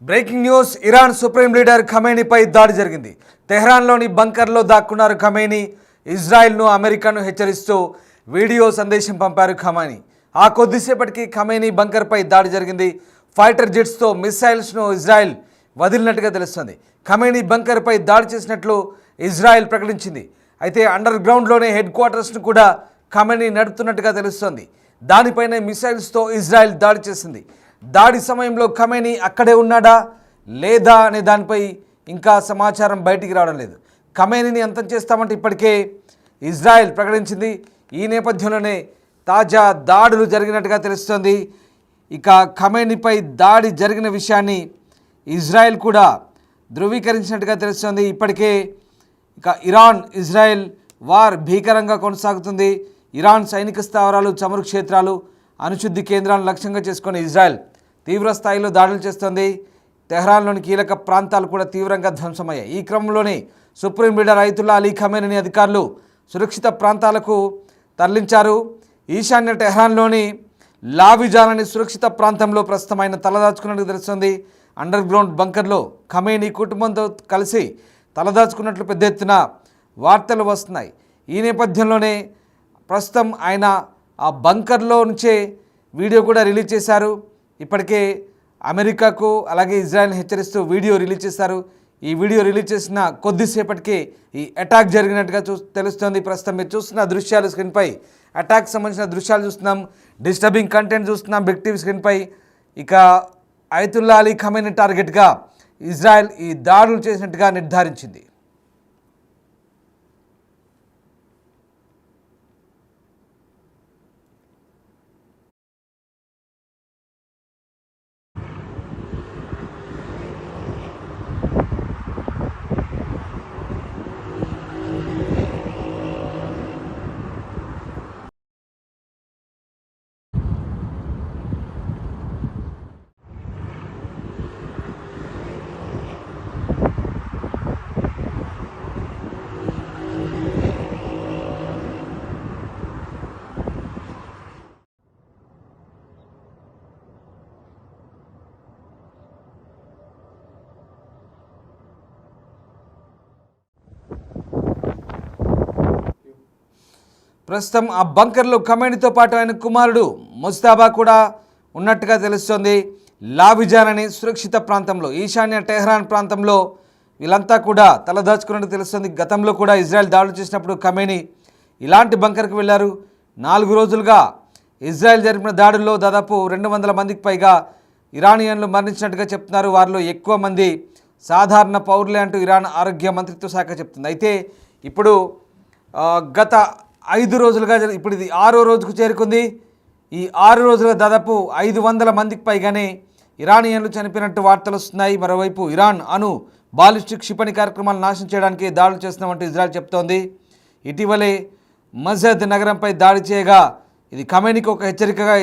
Breaking news. Iran supreme leader ఖమేనీపై దాడి జరిగింది. తెహ్రాన్లోని బంకర్లో దాక్కున్నారు ఖమేనీ. ఇజ్రాయెల్ను అమెరికాను హెచ్చరిస్తూ వీడియో సందేశం పంపారు ఖమేనీ. ఆ కొద్దిసేపటికి ఖమేనీ బంకర్పై దాడి జరిగింది. ఫైటర్ జెట్స్తో మిసైల్స్ను ఇజ్రాయెల్ వదిలినట్టుగా తెలుస్తుంది. ఖమేనీ బంకర్పై దాడి చేసినట్లు ఇజ్రాయెల్ ప్రకటించింది. అయితే అండర్ గ్రౌండ్లోనే హెడ్ క్వార్టర్స్ను కూడా ఖమేనీ నడుపుతున్నట్టుగా తెలుస్తోంది. దానిపైనే మిసైల్స్తో ఇజ్రాయెల్ దాడి చేసింది. దాడి సమయంలో ఖమేనీ అక్కడే ఉన్నాడా లేదా అనే దానిపై ఇంకా సమాచారం బయటికి రావడం లేదు. ఖమేనీని అంతం చేస్తామంటే ఇప్పటికే ఇజ్రాయెల్ ప్రకటించింది. ఈ నేపథ్యంలోనే తాజా దాడులు జరిగినట్టుగా తెలుస్తోంది. ఇక ఖమేనీపై దాడి జరిగిన విషయాన్ని ఇజ్రాయెల్ కూడా ధృవీకరించినట్టుగా తెలుస్తోంది. ఇప్పటికే ఇక ఇరాన్ ఇజ్రాయెల్ వార్ భీకరంగా కొనసాగుతుంది. ఇరాన్ సైనిక స్థావరాలు, చమురు క్షేత్రాలు, అణుశుద్ధి కేంద్రాలను లక్ష్యంగా చేసుకుని ఇజ్రాయెల్ తీవ్ర స్థాయిలో దాడులు చేస్తోంది. తెహ్రాన్లోని కీలక ప్రాంతాలు కూడా తీవ్రంగా ధ్వంసమయ్యాయి. ఈ క్రమంలోనే supreme leader Ayatollah Ali Khamenei అధికారులు సురక్షిత ప్రాంతాలకు తరలించారు. ఈశాన్య టెహ్రాన్లోని లావిజాన్ సురక్షిత ప్రాంతంలో ప్రస్తుతం ఆయన తలదాచుకున్నట్టు తెలుస్తుంది. అండర్ గ్రౌండ్ బంకర్లో ఖమేనీ కుటుంబంతో కలిసి తలదాచుకున్నట్లు పెద్ద ఎత్తున వార్తలు వస్తున్నాయి. ఈ నేపథ్యంలోనే ప్రస్తుతం ఆయన ఆ బంకర్లో నుంచే వీడియో కూడా రిలీజ్ చేశారు. ఇప్పటికే అమెరికాకు అలాగే ఇజ్రాయెల్ని హెచ్చరిస్తూ వీడియో రిలీజ్ చేశారు. ఈ వీడియో రిలీజ్ చేసిన కొద్దిసేపటికే ఈ అటాక్ జరిగినట్టుగా తెలుస్తోంది. ప్రస్తుతం మీరు చూస్తున్న దృశ్యాలు స్క్రీన్పై అటాక్ సంబంధించిన దృశ్యాలు చూస్తున్నాం. డిస్టర్బింగ్ కంటెంట్ చూస్తున్నాం బిగ్ టీవీ స్క్రీన్పై. ఇక అయతుల్లా అలీ ఖమేనీ టార్గెట్గా ఇజ్రాయెల్ ఈ దాడులు చేసినట్టుగా నిర్ధారించింది. ప్రస్తుతం ఆ బంకర్లో ఖమేనీతో పాటు ఆయన కుమారుడు ముజ్తబా కూడా ఉన్నట్టుగా తెలుస్తోంది. లావిజాన్ అనే సురక్షిత ప్రాంతంలో, ఈశాన్య టెహ్రాన్ ప్రాంతంలో వీళ్ళంతా కూడా తలదాచుకున్నట్టు తెలుస్తుంది. గతంలో కూడా ఇజ్రాయెల్ దాడులు చేసినప్పుడు ఖమేనీ ఇలాంటి బంకర్కి వెళ్ళారు. 4 రోజులుగా ఇజ్రాయెల్ జరిపిన దాడుల్లో దాదాపు 200 మందికి పైగా ఇరానియన్లు మరణించినట్టుగా చెప్తున్నారు. వారిలో ఎక్కువ మంది సాధారణ పౌరులే అంటూ ఇరాన్ ఆరోగ్య మంత్రిత్వ శాఖ చెప్తుంది. అయితే ఇప్పుడు గత 5 రోజులుగా ఇప్పుడు ఇది 6వ రోజుకు చేరుకుంది. ఈ 6 రోజులుగా దాదాపు 500 మందికి పైగానే ఇరానియన్లు చనిపోయినట్టు వార్తలు వస్తున్నాయి. మరోవైపు ఇరాన్ బాలిస్టిక్ క్షిపణి కార్యక్రమాలు నాశనం చేయడానికి దాడులు చేస్తున్నామంటూ ఇజ్రాయెల్ చెప్తోంది. ఇటీవలే మజద్ నగరంపై దాడి చేయగా ఇది ఖమేనీకి ఒక హెచ్చరికగా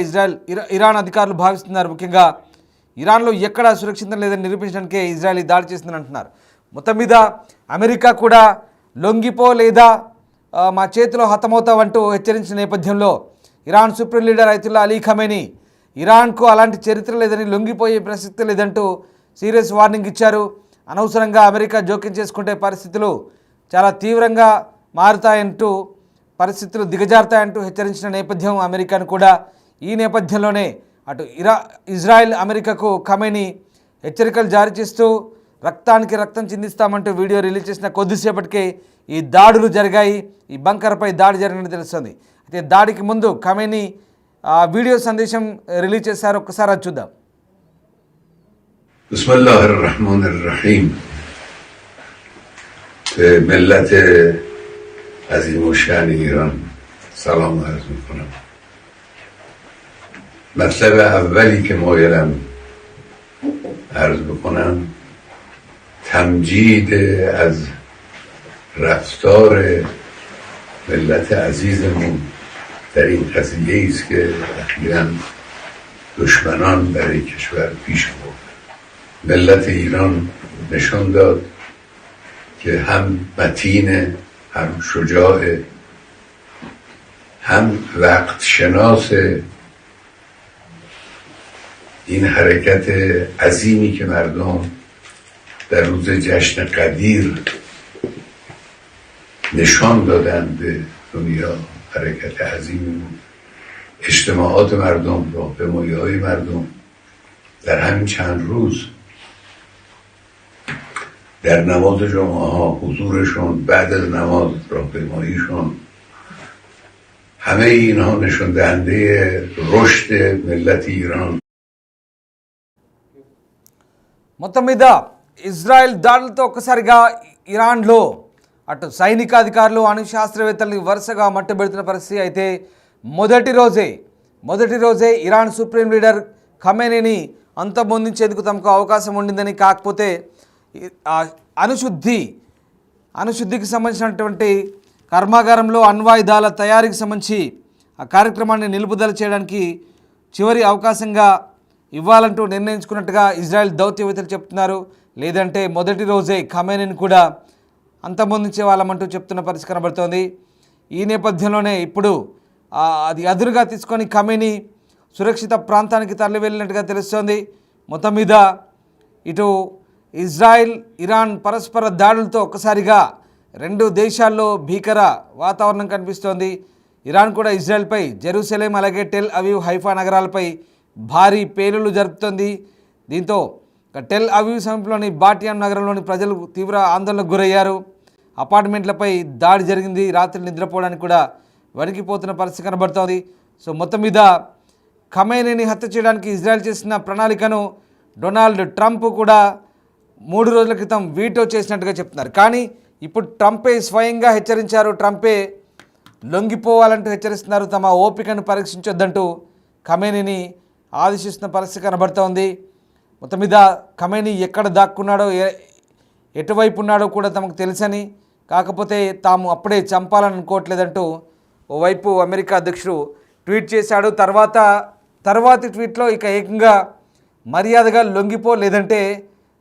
ఇరాన్ అధికారులు భావిస్తున్నారు. ముఖ్యంగా ఇరాన్లో ఎక్కడా సురక్షితం లేదని నిరూపించడానికే ఇజ్రాయెల్ దాడి చేస్తుందని అంటున్నారు. మొత్తం మీద అమెరికా కూడా లొంగిపో లేదా మా చేతిలో హతమవుతావంటూ హెచ్చరించిన నేపథ్యంలో Iran supreme leader Ayatollah Ali Khamenei ఇరాన్కు అలాంటి చరిత్ర లేదని, లొంగిపోయే ప్రసక్తి లేదంటూ సీరియస్ వార్నింగ్ ఇచ్చారు. అనవసరంగా అమెరికా జోక్యం చేసుకుంటే పరిస్థితులు చాలా తీవ్రంగా మారుతాయంటూ, పరిస్థితులు దిగజారుతాయంటూ హెచ్చరించిన నేపథ్యం అమెరికాను కూడా. ఈ నేపథ్యంలోనే అటు ఇజ్రాయెల్ అమెరికాకు ఖమేనీ హెచ్చరికలు జారీ చేస్తూ రక్తానికి రక్తం చిందిస్తామంటూ వీడియో రిలీజ్ చేసిన కొద్దిసేపటికే ఈ దాడులు జరిగాయి. ఈ బంకర్పై దాడి జరిగినట్టు తెలుస్తుంది. అయితే దాడికి ముందు ఖమేనీ వీడియో సందేశం రిలీజ్ చేశారు. ఒక్కసారి అది చూద్దాం. బిస్మిల్లాహిర్ రహమానిర్ రహీం. మిల్లత్ అజీమ్ షాన్ ایران سلام عرض میکنم. مطلب اولی که مایلم عرض بکنم تمجید از رفتار ملت عزیزمون در این قضیه است که اخیراً دشمنان برای کشور پیش برد. ملت ایران نشان داد که هم متین، هم شجاع، هم وقت شناس این حرکت عظیمی که مردم در روز جشن قدیر نشان دادن به دنیا حرکت عظیمی بود. اجتماعات مردم، راهپیمایی‌های مردم در همین چند روز، در نماز جمعه ها حضورشون، بعد از نماز راهپیماییشون، همه اینها نشان دهنده رشد ملت ایران. మొత్తం మీద ఇజ్రాయెల్ దాడులతో ఒక్కసారిగా ఇరాన్లో అటు సైనిక అధికారులు అణు శాస్త్రవేత్తల్ని వరుసగా మట్టుబెడుతున్న పరిస్థితి. అయితే మొదటి రోజే ఇరాన్ సుప్రీం లీడర్ ఖమేనీని అంతమొందించేందుకు తమకు అవకాశం ఉండిందని, కాకపోతే అణుశుద్ధికి సంబంధించినటువంటి కర్మాగారంలో అణ్వాయుధాల తయారీకి సంబంధించి ఆ కార్యక్రమాన్ని నిలుపుదల చేయడానికి చివరి అవకాశంగా ఇవ్వాలంటూ నిర్ణయించుకున్నట్టుగా ఇజ్రాయెల్ దౌత్యవేత్తలు చెప్తున్నారు. లేదంటే మొదటి రోజే ఖమేనీని కూడా అంతమొందించే వాళ్ళమంటూ చెప్తున్న పరిస్థితి కనబడుతోంది. ఈ నేపథ్యంలోనే ఇప్పుడు అది అదురుగా తీసుకొని ఖమేనీ సురక్షిత ప్రాంతానికి తరలి వెళ్ళినట్టుగా తెలుస్తోంది. మొత్తం మీద ఇటు ఇజ్రాయెల్ ఇరాన్ పరస్పర దాడులతో ఒక్కసారిగా రెండు దేశాల్లో భీకర వాతావరణం కనిపిస్తోంది. ఇరాన్ కూడా ఇజ్రాయెల్పై జెరూసలేం అలాగే టెల్ అవీవ్ హైఫా నగరాలపై భారీ పేలుళ్లు జరుపుతోంది. దీంతో టెల్ అవీవ్ సమీపంలోని బాటియాన్ నగరంలోని ప్రజలు తీవ్ర ఆందోళనకు గురయ్యారు. అపార్ట్మెంట్లపై దాడి జరిగింది. రాత్రి నిద్రపోవడానికి కూడా వణికిపోతున్న పరిస్థితి కనబడుతోంది. సో మొత్తం మీద ఖమేనీని హత్య చేయడానికి ఇజ్రాయెల్ చేసిన ప్రణాళికను డొనాల్డ్ ట్రంప్ కూడా 3 రోజుల క్రితం వీటో చేసినట్టుగా చెప్తున్నారు. కానీ ఇప్పుడు ట్రంపే స్వయంగా హెచ్చరించారు. ట్రంపే లొంగిపోవాలంటూ హెచ్చరిస్తున్నారు. తమ ఓపికను పరీక్షించొద్దంటూ ఖమేనీని ఆదేశిస్తున్న పరిస్థితి కనబడుతోంది. మొత్తం మీద ఖమేనీ ఎక్కడ దాక్కున్నాడో ఎటువైపు ఉన్నాడో కూడా తమకు తెలుసని, కాకపోతే తాము అప్పుడే చంపాలని అనుకోవట్లేదంటూ ఓవైపు అమెరికా అధ్యక్షుడు ట్వీట్ చేశాడు. తర్వాతి ట్వీట్లో ఇక ఏకంగా మర్యాదగా లొంగిపో లేదంటే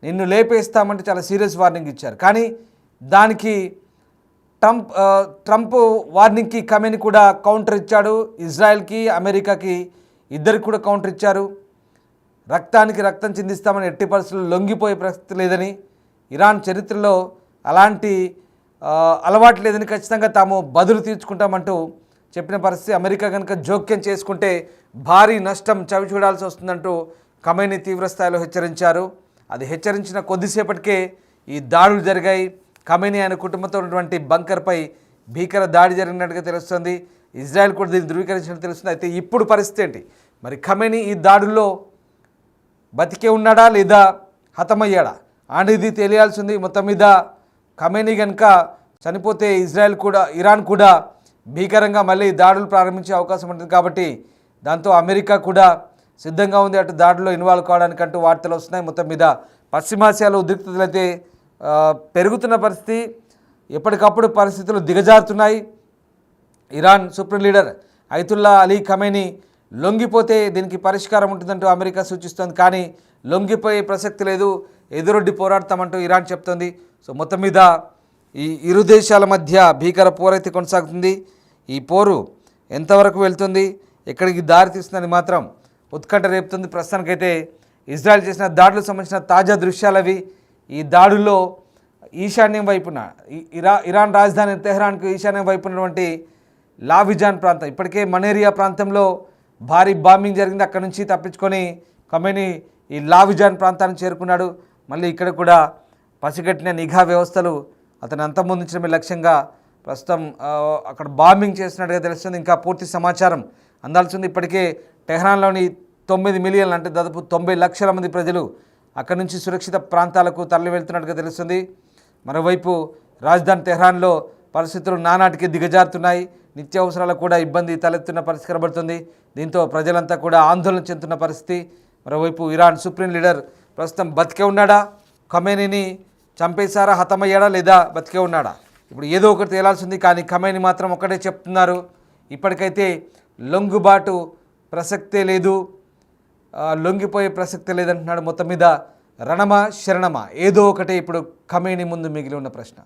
నిన్ను లేపేస్తామంటే చాలా సీరియస్ వార్నింగ్ ఇచ్చారు. కానీ దానికి ట్రంప్ వార్నింగ్కి ఖమేనీ కూడా కౌంటర్ ఇచ్చాడు. ఇజ్రాయెల్కి అమెరికాకి ఇద్దరికి కూడా కౌంటర్ ఇచ్చారు. రక్తానికి రక్తం చిందిస్తామని ఎట్టి పరిస్థితుల్లో లొంగిపోయే పరిస్థితి లేదని, ఇరాన్ చరిత్రలో అలాంటి అలవాటు లేదని, ఖచ్చితంగా తాము బదులు తీర్చుకుంటామంటూ చెప్పిన పరిస్థితి. అమెరికా కనుక జోక్యం చేసుకుంటే భారీ నష్టం చవి చూడాల్సి వస్తుందంటూ ఖమేనీ తీవ్రస్థాయిలో హెచ్చరించారు. అది హెచ్చరించిన కొద్దిసేపటికే ఈ దాడులు జరిగాయి. ఖమేనీ ఆయన కుటుంబంతో ఉన్నటువంటి బంకర్పై భీకర దాడి జరిగినట్టుగా తెలుస్తుంది. ఇజ్రాయెల్ కూడా దీన్ని ధృవీకరించినట్టు తెలుస్తుంది. అయితే ఇప్పుడు పరిస్థితి ఏంటి మరి? ఖమేనీ ఈ దాడుల్లో బతికే ఉన్నాడా లేదా హతమయ్యాడా అనేది తెలియాల్సి ఉంది. మొత్తం మీద ఖమేనీ కనుక చనిపోతే ఇరాన్ కూడా భీకరంగా మళ్ళీ దాడులు ప్రారంభించే అవకాశం ఉంటుంది. కాబట్టి దాంతో అమెరికా కూడా సిద్ధంగా ఉంది అటు దాడుల్లో ఇన్వాల్వ్ కావడానికంటూ వార్తలు వస్తున్నాయి. మొత్తం మీద పశ్చిమాసియాలో ఉద్రిక్తతలు అయితే పెరుగుతున్న పరిస్థితి, ఎప్పటికప్పుడు పరిస్థితులు దిగజారుతున్నాయి. Iran supreme leader Ayatollah Ali Khamenei లొంగిపోతే దీనికి పరిష్కారం ఉంటుందంటూ అమెరికా సూచిస్తోంది. కానీ లొంగిపోయే ప్రసక్తి లేదు, ఎదురొడ్డి పోరాడతామంటూ ఇరాన్ చెప్తోంది. సో మొత్తం మీద ఈ ఇరు దేశాల మధ్య భీకర పోరైతే కొనసాగుతుంది. ఈ పోరు ఎంతవరకు వెళ్తుంది, ఎక్కడికి దారి తీస్తుందని మాత్రం ఉత్కంఠ రేపుతుంది. ప్రస్తుతానికైతే ఇజ్రాయెల్ చేసిన దాడులకు సంబంధించిన తాజా దృశ్యాలవి. ఈ దాడుల్లో ఈశాన్యం వైపున ఇరాన్ రాజధాని తెహ్రాన్కు ఈశాన్యం వైపునటువంటి లావిజాన్ ప్రాంతం, ఇప్పటికే మనేరియా ప్రాంతంలో భారీ బాంబింగ్ జరిగింది. అక్కడ నుంచి తప్పించుకొని ఖమేనీ ఈ లావిజాన్ ప్రాంతానికి చేరుకున్నాడు. మళ్ళీ ఇక్కడ కూడా పసిగట్టిన నిఘా వ్యవస్థలు అతను అంతమొందించడమే లక్ష్యంగా ప్రస్తుతం అక్కడ బాంబింగ్ చేస్తున్నట్టుగా తెలుస్తుంది. ఇంకా పూర్తి సమాచారం అందాల్సింది. ఇప్పటికే టెహ్రాన్లోని 9 మిలియన్లు అంటే దాదాపు 90 లక్షల మంది ప్రజలు అక్కడి నుంచి సురక్షిత ప్రాంతాలకు తరలి వెళ్తున్నట్టుగా తెలుస్తుంది. మరోవైపు రాజధాని తెహ్రాన్లో పరిస్థితులు నానాటికి దిగజారుతున్నాయి. నిత్యావసరాలకు కూడా ఇబ్బంది తలెత్తున్న పరిస్థితి కనబడుతుంది. దీంతో ప్రజలంతా కూడా ఆందోళన చెందుతున్న పరిస్థితి. మరోవైపు ఇరాన్ సుప్రీం లీడర్ ప్రస్తుతం బతికే ఉన్నాడా, ఖమేనీని చంపేశారా, హతమయ్యాడా లేదా బతికే ఉన్నాడా, ఇప్పుడు ఏదో ఒకటి తేలాల్సింది. కానీ ఖమేనీ మాత్రం ఒకటే చెప్తున్నారు, ఇప్పటికైతే లొంగుబాటు ప్రసక్తే లేదు, లొంగిపోయే ప్రసక్తే లేదంటున్నాడు. మొత్తం మీద రణమా శరణమా ఏదో ఒకటే ఇప్పుడు ఖమేనీ ముందు మిగిలి ఉన్న ప్రశ్న.